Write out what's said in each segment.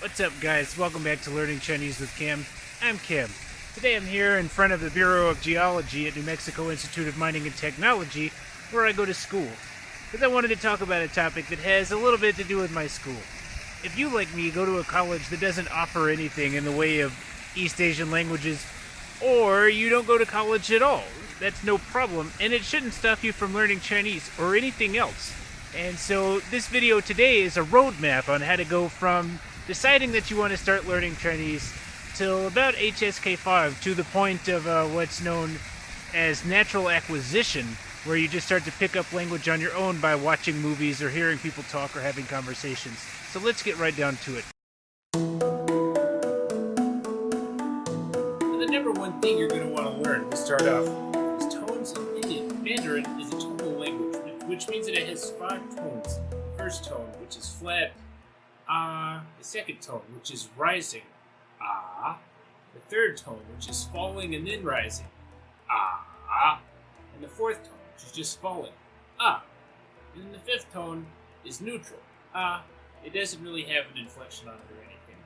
What's up, guys? Welcome back to Learning Chinese with Kim. I'm Kim. Today I'm here in front of the Bureau of Geology at New Mexico Institute of Mining and Technology, where I go to school. Because I wanted to talk about a topic that has a little bit to do with my school. If you, like me, go to a college that doesn't offer anything in the way of East Asian languages, or you don't go to college at all, that's no problem, and it shouldn't stop you from learning Chinese or anything else. And so this video today is a roadmap on how to go from deciding that you want to start learning Chinese till about HSK 5 to the point of what's known as natural acquisition, where you just start to pick up language on your own by watching movies or hearing people talk or having conversations. So let's get right down to it. The number one thing you're going to want to learn to start off is tones in Pinyin. Mandarin is a tonal language, which means that it has 5 tones. The first tone, which is flat, ah. The second tone, which is rising, ah. The third tone, which is falling and then rising, ah. And the fourth tone, which is just falling, ah. And then the fifth tone is neutral, ah. It doesn't really have an inflection on it or anything.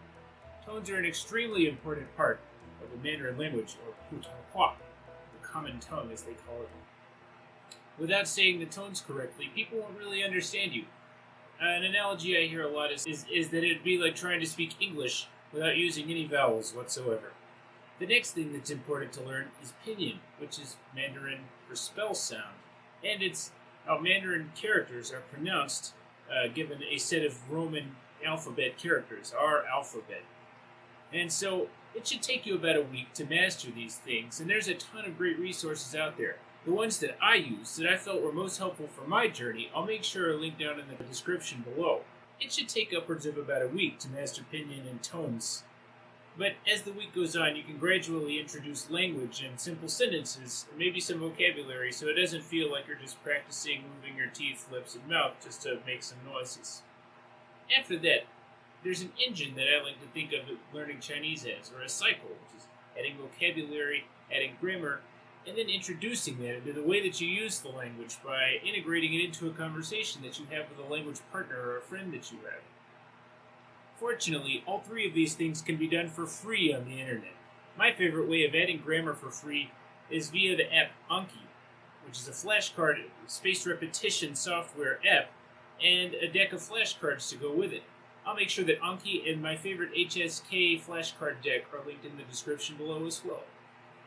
Tones are an extremely important part of the Mandarin language, or Putonghua, the common tongue as they call it. Without saying the tones correctly, people won't really understand you. An analogy I hear a lot is that it'd be like trying to speak English without using any vowels whatsoever. The next thing that's important to learn is Pinyin, which is Mandarin for spell sound, and it's how Mandarin characters are pronounced given a set of Roman alphabet characters, our alphabet. And so it should take you about a week to master these things, and there's a ton of great resources out there. The ones that I used, that I felt were most helpful for my journey, I'll make sure to link down in the description below. It should take upwards of about a week to master Pinyin and Tones. But as the week goes on, you can gradually introduce language and simple sentences, and maybe some vocabulary, so it doesn't feel like you're just practicing moving your teeth, lips, and mouth just to make some noises. After that, there's an engine that I like to think of learning Chinese as, or a cycle, which is adding vocabulary, adding grammar, and then introducing that into the way that you use the language by integrating it into a conversation that you have with a language partner or a friend that you have. Fortunately, all 3 of these things can be done for free on the internet. My favorite way of adding grammar for free is via the app Anki, which is a flashcard spaced repetition software app, and a deck of flashcards to go with it. I'll make sure that Anki and my favorite HSK flashcard deck are linked in the description below as well.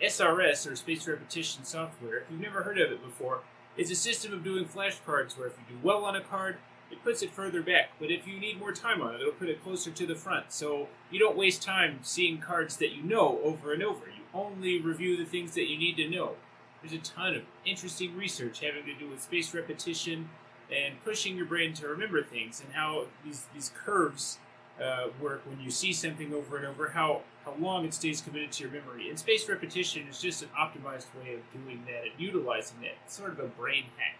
SRS, or Spaced Repetition Software, if you've never heard of it before, is a system of doing flashcards where if you do well on a card, it puts it further back, but if you need more time on it, it'll put it closer to the front, so you don't waste time seeing cards that you know over and over. You only review the things that you need to know. There's a ton of interesting research having to do with spaced repetition and pushing your brain to remember things, and how these curves work when you see something over and over, how long it stays committed to your memory. And spaced repetition is just an optimized way of doing that and utilizing that. It's sort of a brain hack.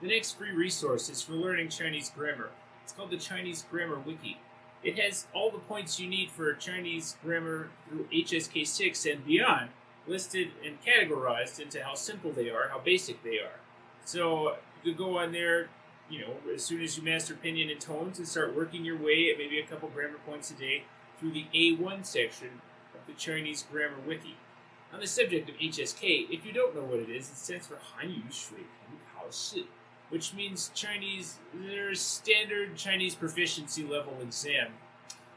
The next free resource is for learning Chinese grammar. It's called the Chinese Grammar Wiki. It has all the points you need for Chinese grammar through HSK 6 and beyond, listed and categorized into how simple they are, how basic they are. So you could go on there, as soon as you master Pinyin and Tones, and start working your way at maybe a couple grammar points a day through the A1 section of the Chinese Grammar Wiki. On the subject of HSK, if you don't know what it is, it stands for Hanyu Shui Pen Kao Shi, which means their standard Chinese proficiency level exam.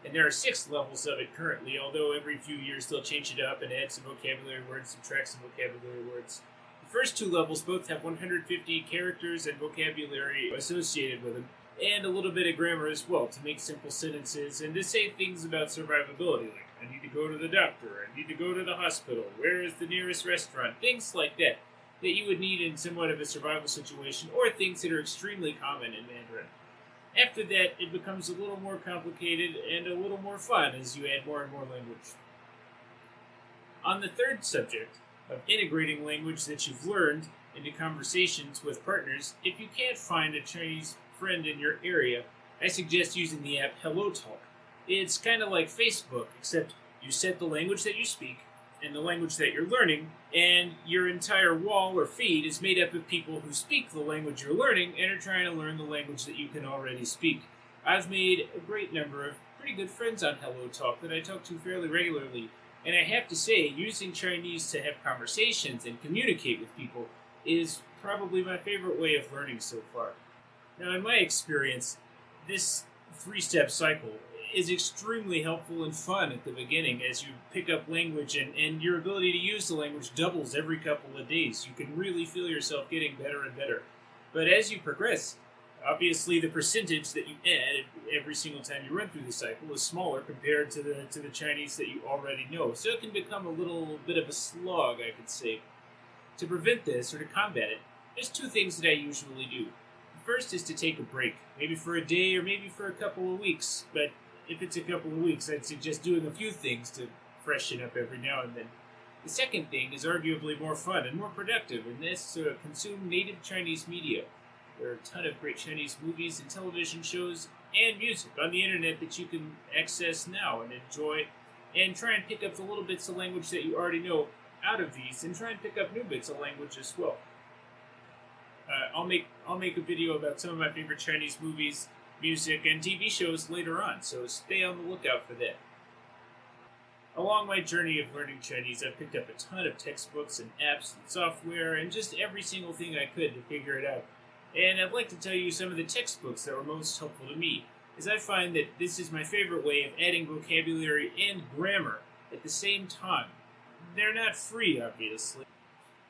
And there are 6 levels of it currently, although every few years they'll change it up and add some vocabulary words, subtract some vocabulary words. The first 2 levels both have 150 characters and vocabulary associated with them, and a little bit of grammar as well to make simple sentences and to say things about survivability, like I need to go to the doctor, I need to go to the hospital, where is the nearest restaurant, things like that you would need in somewhat of a survival situation, or things that are extremely common in Mandarin. After that, it becomes a little more complicated and a little more fun as you add more and more language. On the third subject of integrating language that you've learned into conversations with partners, if you can't find a Chinese friend in your area, I suggest using the app HelloTalk. It's kind of like Facebook, except you set the language that you speak and the language that you're learning, and your entire wall or feed is made up of people who speak the language you're learning and are trying to learn the language that you can already speak. I've made a great number of pretty good friends on Hello Talk that I talk to fairly regularly, and I have to say, using Chinese to have conversations and communicate with people is probably my favorite way of learning so far. Now, in my experience, this three-step cycle is extremely helpful and fun at the beginning as you pick up language and your ability to use the language doubles every couple of days. You can really feel yourself getting better and better. But as you progress, obviously the percentage that you add every single time you run through the cycle is smaller compared to the Chinese that you already know. So it can become a little bit of a slog, I could say. To prevent this, or to combat it, there's two things that I usually do. The first is to take a break, maybe for a day or maybe for a couple of weeks. But if it's a couple of weeks, I'd suggest doing a few things to freshen up every now and then. The second thing is arguably more fun and more productive, and that's to consume native Chinese media. There are a ton of great Chinese movies and television shows and music on the internet that you can access now and enjoy, and try and pick up the little bits of language that you already know out of these, and try and pick up new bits of language as well. I'll make a video about some of my favorite Chinese movies, music, and TV shows later on, so stay on the lookout for that. Along my journey of learning Chinese, I've picked up a ton of textbooks and apps and software and just every single thing I could to figure it out. And I'd like to tell you some of the textbooks that were most helpful to me, as I find that this is my favorite way of adding vocabulary and grammar at the same time. They're not free, obviously.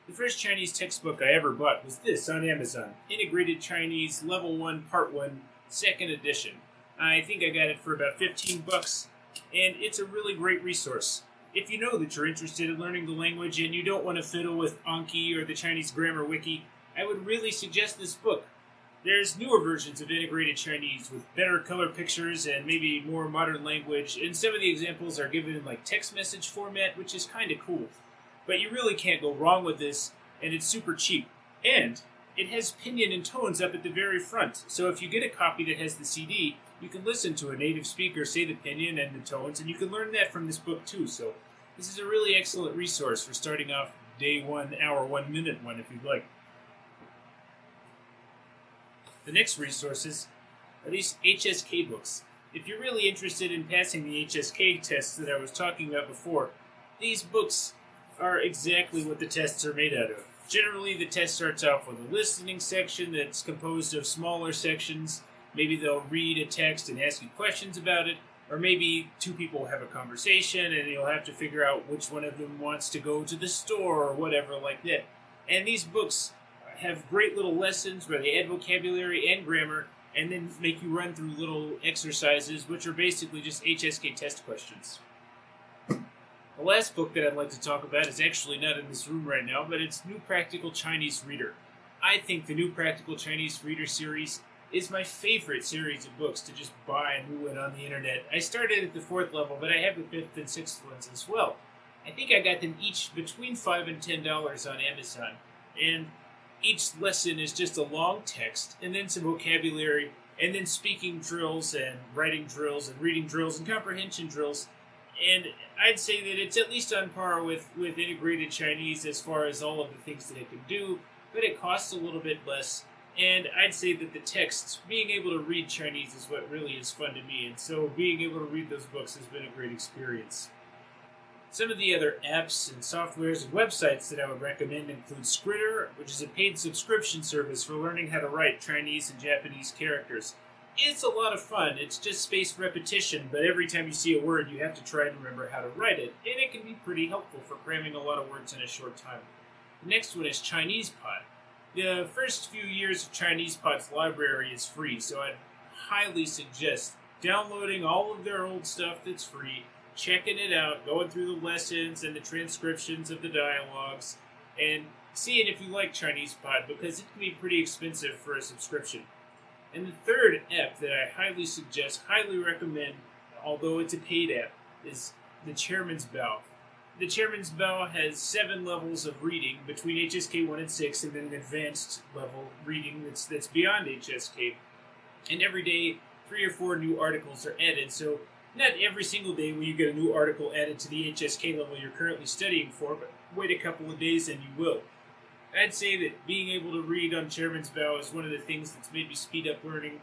The first Chinese textbook I ever bought was this on Amazon, Integrated Chinese Level 1 Part 1, 2nd edition. I think I got it for about $15, and it's a really great resource. If you know that you're interested in learning the language and you don't want to fiddle with Anki or the Chinese Grammar Wiki, I would really suggest this book. There's newer versions of Integrated Chinese with better color pictures and maybe more modern language, and some of the examples are given in like text message format, which is kind of cool. But you really can't go wrong with this, and it's super cheap. And it has Pinyin and Tones up at the very front, so if you get a copy that has the CD, you can listen to a native speaker say the Pinyin and the Tones, and you can learn that from this book too. So this is a really excellent resource for starting off day 1, hour, 1 minute one if you'd like. The next resources are these Hsk Books. If you're really interested in passing the Hsk tests that I was talking about before, these books are exactly what the tests are made out of. Generally, the test starts off with a listening section that's composed of smaller sections. Maybe they'll read a text and ask you questions about it, or maybe two people have a conversation and you'll have to figure out which one of them wants to go to the store or whatever like that. And these books have great little lessons where they add vocabulary and grammar and then make you run through little exercises, which are basically just Hsk test questions. The last book that I'd like to talk about is actually not in this room right now, but it's New Practical Chinese Reader. I think the New Practical Chinese Reader series is my favorite series of books to just buy a new one on the internet. I started at the 4th level, but I have the 5th and 6th ones as well. I think I got them each between $5 and $10 on Amazon, and each lesson is just a long text, and then some vocabulary, and then speaking drills, and writing drills, and reading drills, and comprehension drills. And I'd say that it's at least on par with Integrated Chinese as far as all of the things that it can do, but it costs a little bit less. And I'd say that the texts, being able to read Chinese is what really is fun to me, and so being able to read those books has been a great experience. Some of the other apps and softwares and websites that I would recommend include Skritter, which is a paid subscription service for learning how to write Chinese and Japanese characters. It's a lot of fun. It's just spaced repetition, but every time you see a word, you have to try and remember how to write it, and it can be pretty helpful for cramming a lot of words in a short time. The next one is ChinesePod. The first few years of ChinesePod's library is free, so I'd highly suggest downloading all of their old stuff that's free, checking it out, going through the lessons and the transcriptions of the dialogues, and seeing if you like ChinesePod, because it can be pretty expensive for a subscription. And the third app that I highly suggest, highly recommend, although it's a paid app, is the Chairman's Bow. The Chairman's Bow has 7 levels of reading between HSK 1 and 6, and then an advanced level reading that's beyond HSK. And every day, 3 or 4 new articles are added, so not every single day will you get a new article added to the HSK level you're currently studying for, but wait a couple of days and you will. I'd say that being able to read on Chairman's Bow is one of the things that's made me speed up learning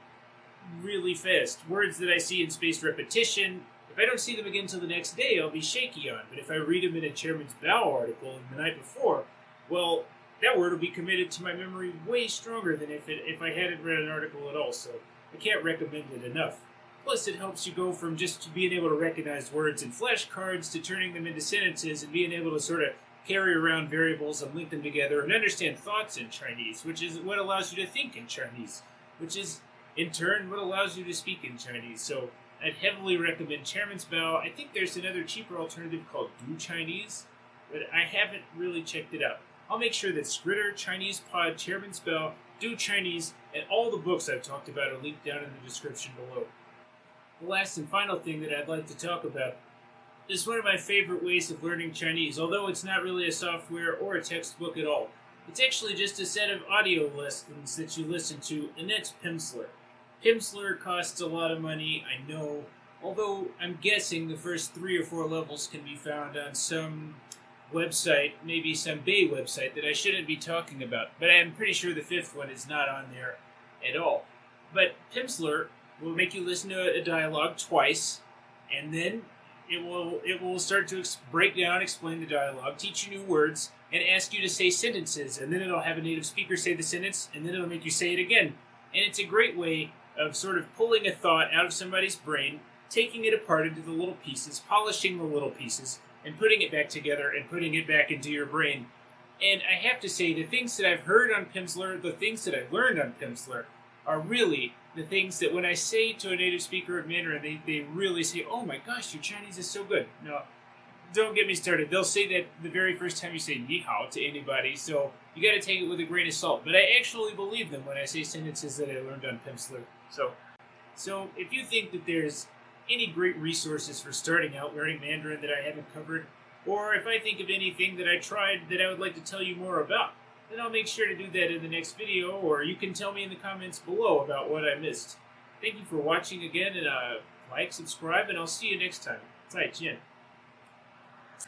really fast. Words that I see in spaced repetition, if I don't see them again until the next day, I'll be shaky on. But if I read them in a Chairman's Bow article the night before, well, that word will be committed to my memory way stronger than if I hadn't read an article at all. So I can't recommend it enough. Plus, it helps you go from just being able to recognize words in flashcards to turning them into sentences and being able to sort of carry around variables and link them together and understand thoughts in Chinese, which is what allows you to think in Chinese, which is, in turn, what allows you to speak in Chinese. So I'd heavily recommend Chairman's Bow. I think there's another cheaper alternative called Do Chinese, but I haven't really checked it out. I'll make sure that Skritter, Chinese Pod, Chairman's Bow, Do Chinese, and all the books I've talked about are linked down in the description below. The last and final thing that I'd like to talk about is one of my favorite ways of learning Chinese, although it's not really a software or a textbook at all. It's actually just a set of audio lessons that you listen to, and that's Pimsleur. Pimsleur costs a lot of money, I know, although I'm guessing the first 3 or 4 levels can be found on some website, maybe some Bay website that I shouldn't be talking about, but I'm pretty sure the 5th one is not on there at all. But Pimsleur will make you listen to a dialogue twice, and then it will start to break down, explain the dialogue, teach you new words, and ask you to say sentences, and then it'll have a native speaker say the sentence, and then it'll make you say it again. And it's a great way of sort of pulling a thought out of somebody's brain, taking it apart into the little pieces, polishing the little pieces, and putting it back together and putting it back into your brain. And I have to say, the things that I've heard on Pimsleur, the things that I've learned on Pimsleur, are really the things that when I say to a native speaker of Mandarin, they really say, "Oh my gosh, your Chinese is so good." No, don't get me started. They'll say that the very first time you say "ni hao" to anybody, so you got to take it with a grain of salt. But I actually believe them when I say sentences that I learned on Pimsleur. So if you think that there's any great resources for starting out learning Mandarin that I haven't covered, or if I think of anything that I tried that I would like to tell you more about, then I'll make sure to do that in the next video, or you can tell me in the comments below about what I missed. Thank you for watching again, and like, subscribe, and I'll see you next time. 再见.